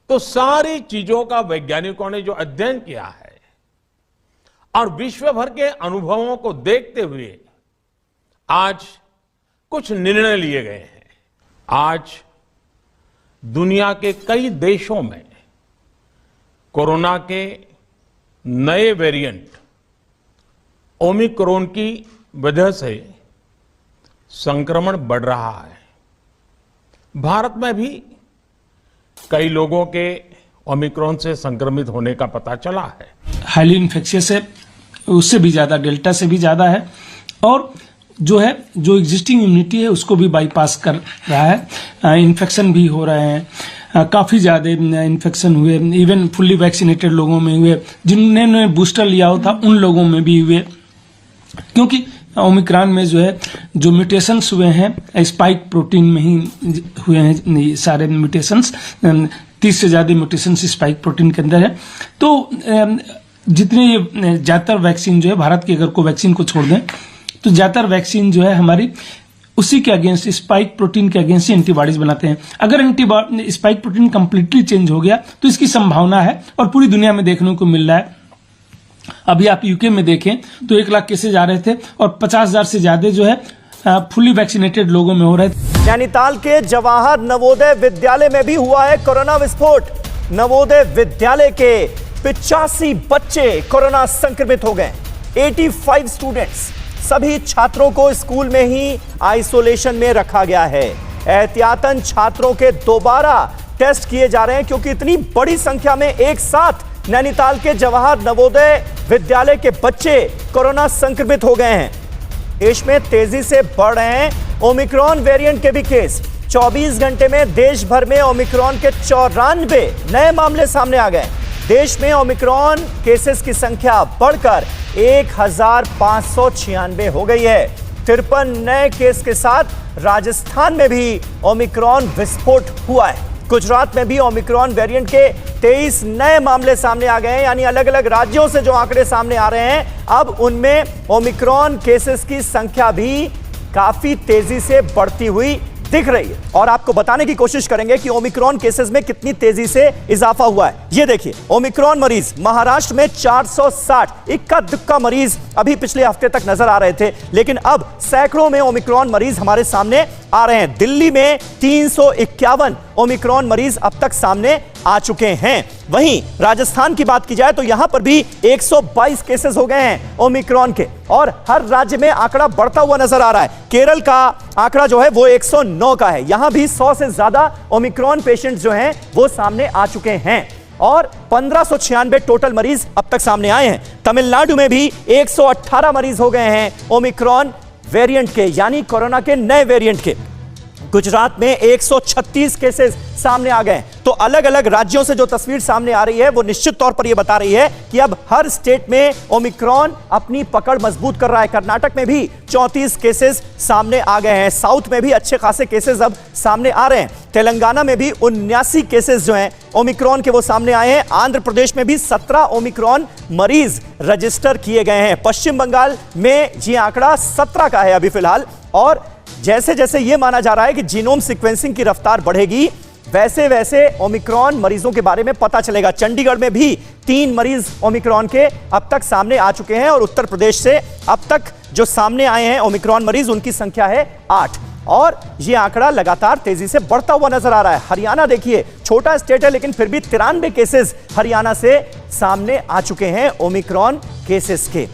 तो सारी चीजों का वैज्ञानिकों ने जो अध्ययन किया है और विश्व भर के अनुभवों को देखते हुए आज कुछ निर्णय लिए गए हैं। आज दुनिया के कई देशों में कोरोना के नए वेरिएंट ओमिक्रॉन की वजह से संक्रमण बढ़ रहा है। भारत में भी कई लोगों के ओमिक्रॉन से संक्रमित होने का पता चला है। हाईली इन्फेक्शियस है, उससे भी ज्यादा, डेल्टा से भी ज्यादा है, और जो एग्जिस्टिंग इम्यूनिटी है उसको भी बाईपास कर रहा है। इन्फेक्शन भी हो रहे हैं, काफी ज्यादा इन्फेक्शन हुए, इवन फुल्ली वैक्सीनेटेड लोगों में हुए, जिन्होंने बूस्टर लिया हो था उन लोगों में भी हुए, क्योंकि ओमिक्रॉन में जो म्यूटेशंस हुए हैं स्पाइक प्रोटीन में ही हुए हैं। ये सारे म्यूटेशंस 30 से ज्यादा म्यूटेशंस स्पाइक प्रोटीन के अंदर है। तो जितने ये ज्यादातर वैक्सीन जो है भारत की, अगर कोवैक्सीन को छोड़ दें तो ज्यादातर वैक्सीन जो है हमारी उसी के अगेंस्ट, स्पाइक प्रोटीन के अगेंस्ट ही एंटीबॉडीज बनाते हैं। अगर स्पाइक प्रोटीन कंप्लीटली चेंज हो गया तो इसकी संभावना है, और पूरी दुनिया में देखने को मिल रहा है। अभी आप यूके में देखें तो 1 लाख केसेज आ रहे थे और 50,000 से ज्यादा जो है फुली वैक्सीनेटेड लोगों में हो रहे थे। नैनीताल के जवाहर नवोदय विद्यालय में भी हुआ है कोरोना विस्फोट। नवोदय विद्यालय के 85 बच्चे कोरोना संक्रमित हो गए। 85 स्टूडेंट्स, सभी छात्रों को स्कूल में ही आइसोलेशन में रखा गया है। एहतियातन छात्रों के दोबारा टेस्ट किए जा रहे हैं, क्योंकि इतनी बड़ी संख्या में एक साथ नैनीताल के जवाहर नवोदय विद्यालय के बच्चे कोरोना संक्रमित हो गए हैं। देश में तेजी से बढ़ रहे हैं ओमिक्रॉन वेरिएंट के भी केस। 24 घंटे में देश भर में ओमिक्रॉन के 94 नए मामले सामने आ गए। देश में ओमिक्रॉन केसेस की संख्या बढ़कर 1596 हो गई है। 53 नए केस के साथ राजस्थान में भी ओमिक्रॉन विस्फोट हुआ है। गुजरात में भी ओमिक्रॉन वेरिएंट के 23 नए मामले सामने आ गए हैं। यानी अलग अलग राज्यों से जो आंकड़े सामने आ रहे हैं, अब उनमें ओमिक्रॉन केसेस की संख्या भी काफी तेजी से बढ़ती हुई दिख रही है। और आपको बताने की कोशिश करेंगे कि ओमिक्रॉन केसेस में कितनी तेजी से इजाफा हुआ है। ये देखिए, ओमिक्रॉन मरीज महाराष्ट्र में 460, इक्का दुक्का मरीज अभी पिछले हफ्ते तक नजर आ रहे थे, लेकिन अब सैकड़ों में ओमिक्रॉन मरीज हमारे सामने आ रहे हैं। दिल्ली में 351 ओमिक्रॉन मरीज अब तक सामने आ चुके हैं। वहीं राजस्थान की बात की जाए तो यहां पर भी 122 केसेस हो गए हैं ओमिक्रॉन के, और हर राज्य में आंकड़ा बढ़ता हुआ नजर आ रहा है। केरल का आंकड़ा जो है वो 109 का है। यहां भी 100 से ज्यादा ओमिक्रॉन पेशेंट्स जो हैं वो सामने आ चुके हैं, और 1596 टोटल मरीज अब तक सामने आए हैं। तमिलनाडु में भी 118 मरीज हो गए हैं ओमिक्रॉन वेरिएंट के, यानी कोरोना के नए वेरिएंट के। गुजरात में 136 केसेस सामने आ गए। तो अलग अलग राज्यों से जो तस्वीर सामने आ रही है वो निश्चित तौर पर यह बता रही है कि अब हर स्टेट में ओमिक्रॉन अपनी पकड़ मजबूत कर रहा है। कर्नाटक में भी 34 केसेस सामने आ गए हैं। साउथ में भी अच्छे खासे केसेस अब सामने आ रहे हैं। तेलंगाना में भी 79 केसेस जो हैं ओमिक्रॉन के वो सामने आए हैं। आंध्र प्रदेश में भी 17 ओमिक्रॉन मरीज रजिस्टर किए गए हैं। पश्चिम बंगाल में ये आंकड़ा 17 का है अभी फिलहाल। और जैसे जैसे यह माना जा रहा है कि जीनोम सीक्वेंसिंग की रफ्तार बढ़ेगी, वैसे वैसे ओमिक्रॉन मरीजों के बारे में पता चलेगा। चंडीगढ़ में भी 3 मरीज ओमिक्रॉन के अब तक सामने आ चुके हैं, और उत्तर प्रदेश से अब तक जो सामने आए हैं ओमिक्रॉन मरीज, उनकी संख्या है 8। और यह आंकड़ा लगातार तेजी से बढ़ता हुआ नजर आ रहा है। हरियाणा देखिए, छोटा स्टेट है लेकिन फिर भी 93 केसेस हरियाणा से सामने आ चुके हैं ओमिक्रॉन केसेस के।